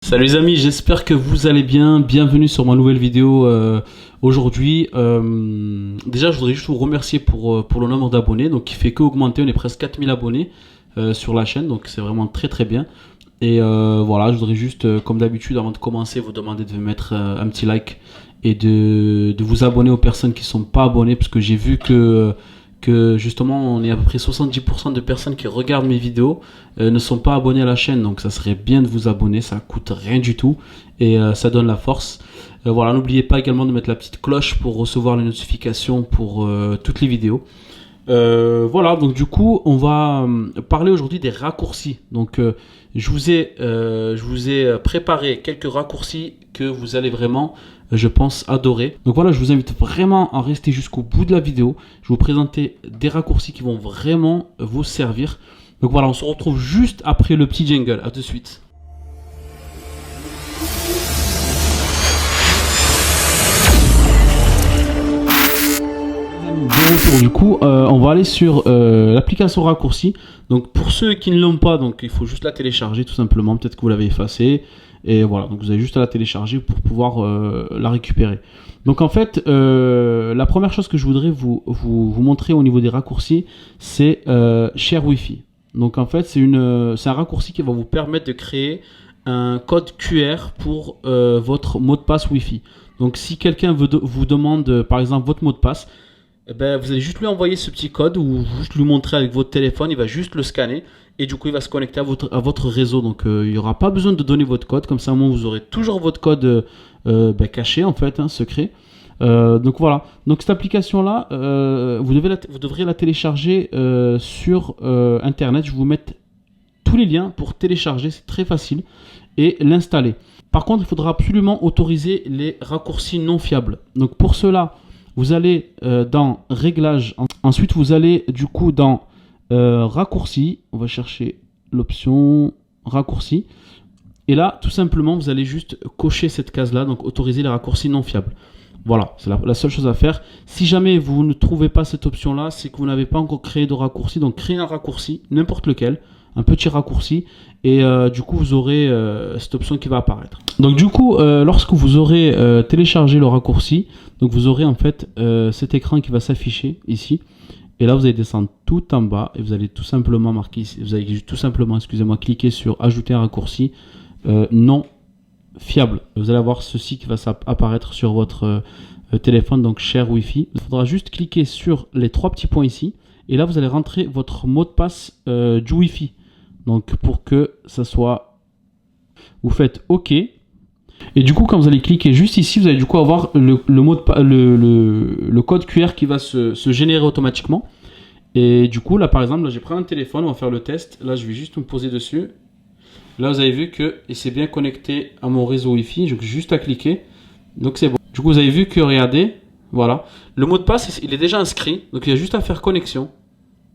Salut les amis, j'espère que vous allez bien. Bienvenue sur ma nouvelle vidéo aujourd'hui. Déjà, je voudrais juste vous remercier pour le nombre d'abonnés, donc qui fait qu'augmenter. On est presque 4000 abonnés sur la chaîne, donc c'est vraiment très très bien. Et voilà, je voudrais juste, comme d'habitude, avant de commencer, vous demander de mettre un petit like et de vous abonner aux personnes qui ne sont pas abonnées, parce que j'ai vu que justement on est à peu près 70% de personnes qui regardent mes vidéos ne sont pas abonnées à la chaîne, donc ça serait bien de vous abonner, ça coûte rien du tout et ça donne la force. Voilà, n'oubliez pas également de mettre la petite cloche pour recevoir les notifications pour toutes les vidéos. Voilà, donc du coup on va parler aujourd'hui des raccourcis. Donc je vous ai préparé quelques raccourcis que vous allez vraiment, je pense, adorer. Donc voilà, je vous invite vraiment à rester jusqu'au bout de la vidéo. Je vais vous présenter des raccourcis qui vont vraiment vous servir. Donc voilà, on se retrouve juste après le petit jingle. À tout de suite. De retour, du coup, on va aller sur l'application raccourci. Donc pour ceux qui ne l'ont pas, donc il faut juste la télécharger tout simplement. Peut-être que vous l'avez effacée. Et voilà, donc vous avez juste à la télécharger pour pouvoir la récupérer. Donc en fait, la première chose que je voudrais vous montrer au niveau des raccourcis, c'est Share Wi-Fi. Donc en fait, c'est un raccourci qui va vous permettre de créer un code QR pour votre mot de passe Wi-Fi. Donc si quelqu'un vous demande par exemple votre mot de passe, eh ben, vous allez juste lui envoyer ce petit code ou juste lui montrer avec votre téléphone, il va juste le scanner et du coup il va se connecter à votre réseau. Donc il n'y aura pas besoin de donner votre code, comme ça au moins vous aurez toujours votre code caché en fait, secret. Donc voilà, donc cette application là, vous devrez la télécharger sur internet. Je vais vous mettre tous les liens pour télécharger, c'est très facile, et l'installer. Par contre il faudra absolument autoriser les raccourcis non fiables. Donc pour cela, vous allez dans Réglages, ensuite vous allez du coup dans Raccourcis, on va chercher l'option Raccourcis, et là tout simplement vous allez juste cocher cette case là, donc autoriser les raccourcis non fiables. Voilà, c'est la seule chose à faire. Si jamais vous ne trouvez pas cette option là, c'est que vous n'avez pas encore créé de raccourci, donc créez un raccourci, n'importe lequel, un petit raccourci, et du coup vous aurez cette option qui va apparaître. Donc du coup lorsque vous aurez téléchargé le raccourci, donc vous aurez en fait cet écran qui va s'afficher ici, et là vous allez descendre tout en bas et vous allez tout simplement cliquer sur ajouter un raccourci non fiable. Vous allez avoir ceci qui va apparaître sur votre téléphone, donc Share Wi-Fi. Il faudra juste cliquer sur les trois petits points ici, et là vous allez rentrer votre mot de passe du Wi-Fi. Donc pour que ça soit, vous faites OK, et du coup quand vous allez cliquer juste ici, vous allez du coup avoir le code QR qui va se générer automatiquement. Et du coup là par exemple, là j'ai pris un téléphone, on va faire le test. Là je vais juste me poser dessus. Là vous avez vu que c'est bien connecté à mon réseau Wi-Fi, j'ai juste à cliquer, donc c'est bon. Du coup vous avez vu que, regardez, voilà, le mot de passe il est déjà inscrit, donc il y a juste à faire connexion.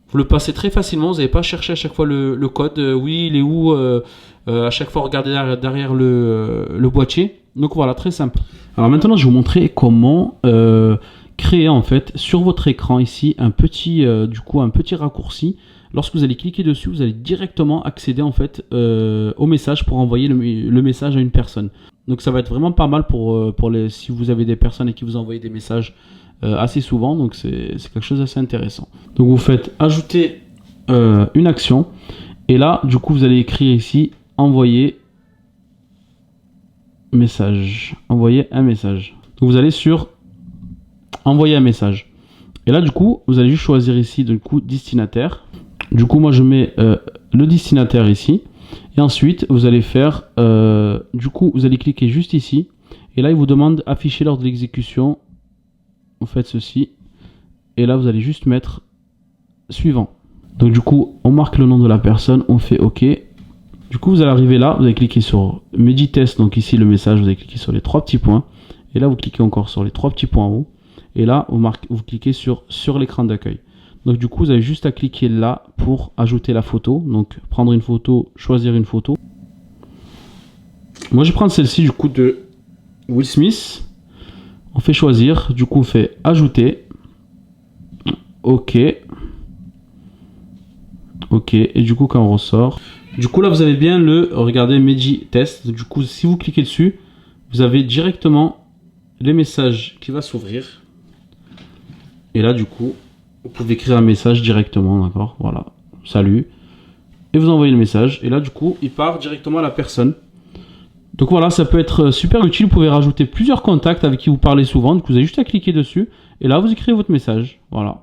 Vous le passez très facilement, vous n'avez pas cherché à chaque fois le code, oui il est où, à chaque fois regarder derrière le boîtier. Donc voilà, très simple. Alors maintenant je vais vous montrer comment créer en fait sur votre écran ici un petit raccourci. Lorsque vous allez cliquer dessus, vous allez directement accéder en fait au message pour envoyer le message à une personne. Donc ça va être vraiment pas mal si vous avez des personnes et qui vous envoient des messages assez souvent, donc c'est quelque chose d'assez intéressant. Donc vous faites ajouter une action, et là du coup vous allez écrire ici envoyer message, envoyer un message. Donc vous allez sur envoyer un message, et là du coup vous allez juste choisir ici du coup destinataire. Du coup moi je mets le destinataire ici, et ensuite vous allez faire du coup vous allez cliquer juste ici, et là il vous demande afficher l'ordre d'exécution. Vous faites ceci, et là vous allez juste mettre suivant. Donc du coup on marque le nom de la personne, on fait OK. Du coup vous allez arriver là, vous allez cliquer sur Meditest, donc ici le message, vous allez cliquer sur les trois petits points, et là vous cliquez encore sur les trois petits points en haut, et là vous cliquez sur l'écran d'accueil. Donc du coup vous avez juste à cliquer là pour ajouter la photo, donc prendre une photo, choisir une photo. Moi je vais prendre celle-ci du coup de Will Smith. On fait choisir, du coup on fait ajouter, OK, et du coup quand on ressort, Du coup là vous avez bien le, regardez, Medi Test. Du coup si vous cliquez dessus, vous avez directement les messages qui va s'ouvrir. Et là du coup, vous pouvez écrire un message directement, d'accord, voilà, salut. Et vous envoyez le message. Et là du coup, il part directement à la personne. Donc voilà, ça peut être super utile. Vous pouvez rajouter plusieurs contacts avec qui vous parlez souvent. Donc vous avez juste à cliquer dessus. Et là, vous écrivez votre message. Voilà.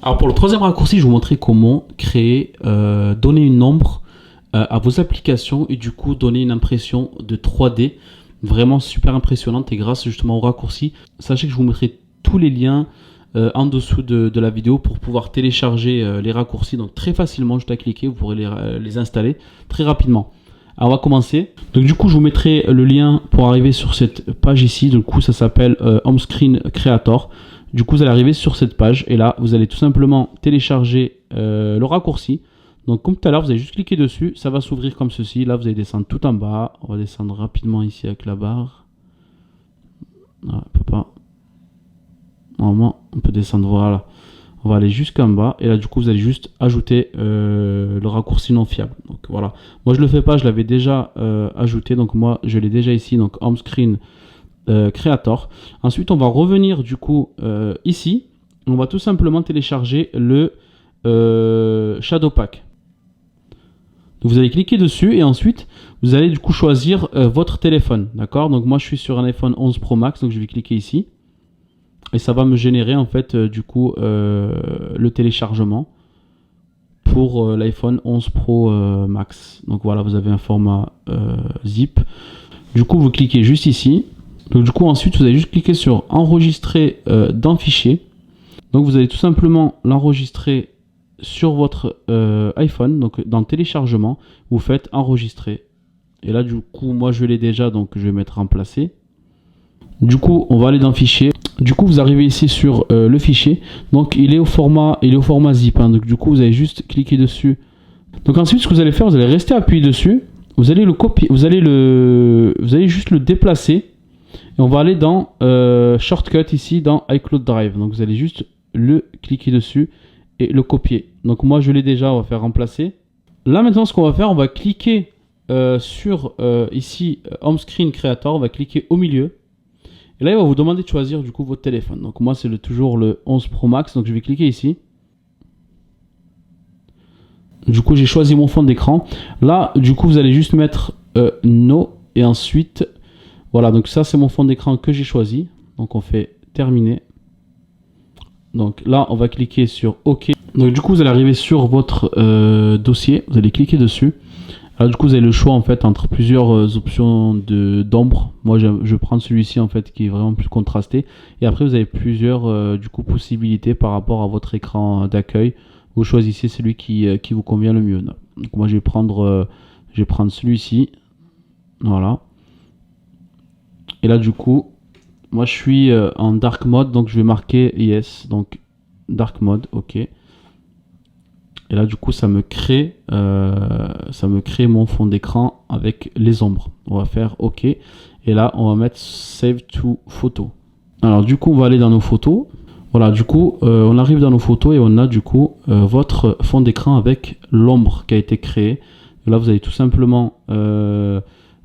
Alors pour le troisième raccourci, je vais vous montrer comment créer, donner une ombre à vos applications. Et du coup, donner une impression de 3D vraiment super impressionnante. Et grâce justement au raccourci, sachez que je vous mettrai tous les liens en dessous de la vidéo pour pouvoir télécharger les raccourcis. Donc très facilement, juste à cliquer, vous pourrez les installer très rapidement. Alors on va commencer. Donc du coup je vous mettrai le lien pour arriver sur cette page ici. Du coup ça s'appelle Home Screen Creator. Du coup vous allez arriver sur cette page et là vous allez tout simplement télécharger le raccourci. Donc comme tout à l'heure vous allez juste cliquer dessus, ça va s'ouvrir comme ceci. Là vous allez descendre tout en bas. On va descendre rapidement ici avec la barre. Ah, on peut pas. Normalement on peut descendre, voilà. On va aller jusqu'en bas et là du coup vous allez juste ajouter le raccourci non fiable. Donc voilà, moi je le fais pas, je l'avais déjà ajouté, donc moi je l'ai déjà ici, donc Home Screen Creator. Ensuite on va revenir du coup ici, on va tout simplement télécharger le Shadow Pack. Donc vous allez cliquer dessus et ensuite vous allez du coup choisir votre téléphone, d'accord. Donc moi je suis sur un iPhone 11 Pro Max, donc je vais cliquer ici. Et ça va me générer en fait du coup le téléchargement pour l'iPhone 11 Pro Max. Donc voilà, vous avez un format zip. Du coup, vous cliquez juste ici. Donc du coup, ensuite, vous allez juste cliquer sur enregistrer dans fichier. Donc vous allez tout simplement l'enregistrer sur votre iPhone. Donc dans téléchargement, vous faites enregistrer. Et là, du coup, moi je l'ai déjà, donc je vais mettre remplacer. Du coup, on va aller dans fichier. Du coup, vous arrivez ici sur le fichier. Donc, il est au format zip. Hein. Donc, du coup, vous allez juste cliquer dessus. Donc, ensuite, ce que vous allez faire, vous allez rester appuyé dessus. Vous allez le copier. Vous allez juste le déplacer. Et on va aller dans Shortcut ici, dans iCloud Drive. Donc, vous allez juste le cliquer dessus et le copier. Donc, moi, je l'ai déjà. On va faire remplacer. Là, maintenant, ce qu'on va faire, on va cliquer sur ici Home Screen Creator. On va cliquer au milieu. Et là, il va vous demander de choisir du coup votre téléphone. Donc moi, c'est toujours le 11 Pro Max. Donc je vais cliquer ici. Du coup, j'ai choisi mon fond d'écran. Là, du coup, vous allez juste mettre No. Et ensuite, voilà. Donc ça, c'est mon fond d'écran que j'ai choisi. Donc on fait terminer. Donc là, on va cliquer sur OK. Donc du coup, vous allez arriver sur votre dossier. Vous allez cliquer dessus. Alors du coup vous avez le choix en fait entre plusieurs options d'ombre. Moi je prends celui-ci en fait qui est vraiment plus contrasté. Et après vous avez plusieurs du coup possibilités par rapport à votre écran d'accueil. Vous choisissez celui qui vous convient le mieux. Donc moi je vais prendre celui-ci. Voilà. Et là du coup moi je suis en dark mode, donc je vais marquer yes, donc dark mode, ok. Et là du coup ça me crée mon fond d'écran avec les ombres. On va faire OK. Et là on va mettre Save to Photo. Alors du coup on va aller dans nos photos. Voilà, du coup on arrive dans nos photos et on a du coup votre fond d'écran avec l'ombre qui a été créée. Et là vous allez tout simplement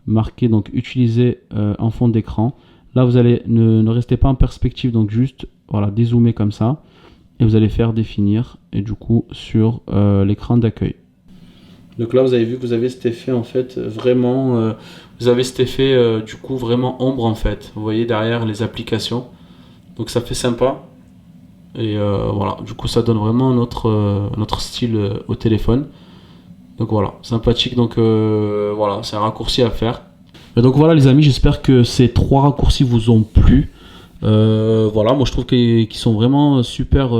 marquer donc utiliser en fond d'écran. Là vous allez ne restez pas en perspective, donc juste voilà, dézoomer comme ça. Et vous allez faire définir et du coup sur l'écran d'accueil. Donc là vous avez vu que vous avez cet effet en fait vraiment vous avez cet effet du coup vraiment ombre en fait. Vous voyez derrière les applications. Donc ça fait sympa. Et voilà, du coup ça donne vraiment notre style au téléphone. Donc voilà, sympathique. Donc voilà, c'est un raccourci à faire. Et donc voilà les amis, j'espère que ces 3 raccourcis vous ont plu. Voilà, moi je trouve qu'ils sont vraiment super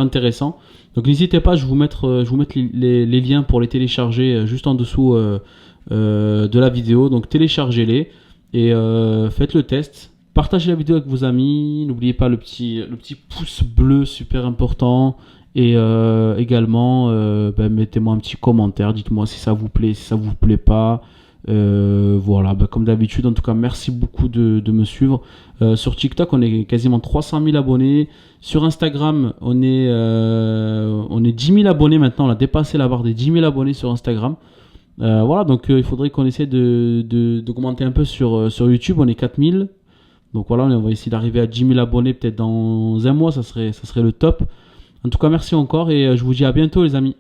intéressants. Donc n'hésitez pas, je vais vous mettre les liens pour les télécharger juste en dessous de la vidéo. Donc téléchargez-les et faites le test. Partagez la vidéo avec vos amis. N'oubliez pas le petit pouce bleu super important. Et également, mettez-moi un petit commentaire. Dites-moi si ça vous plaît, si ça vous plaît pas. Voilà, comme d'habitude, en tout cas merci beaucoup de me suivre. Sur TikTok on est quasiment 300 000 abonnés. Sur Instagram on est 10 000 abonnés maintenant. On a dépassé la barre des 10 000 abonnés sur Instagram. Voilà, donc il faudrait qu'on essaie d'augmenter un peu sur YouTube. On est 4000. Donc voilà, on va essayer d'arriver à 10 000 abonnés peut-être dans un mois. Ça serait le top. En tout cas, merci encore et je vous dis à bientôt, les amis.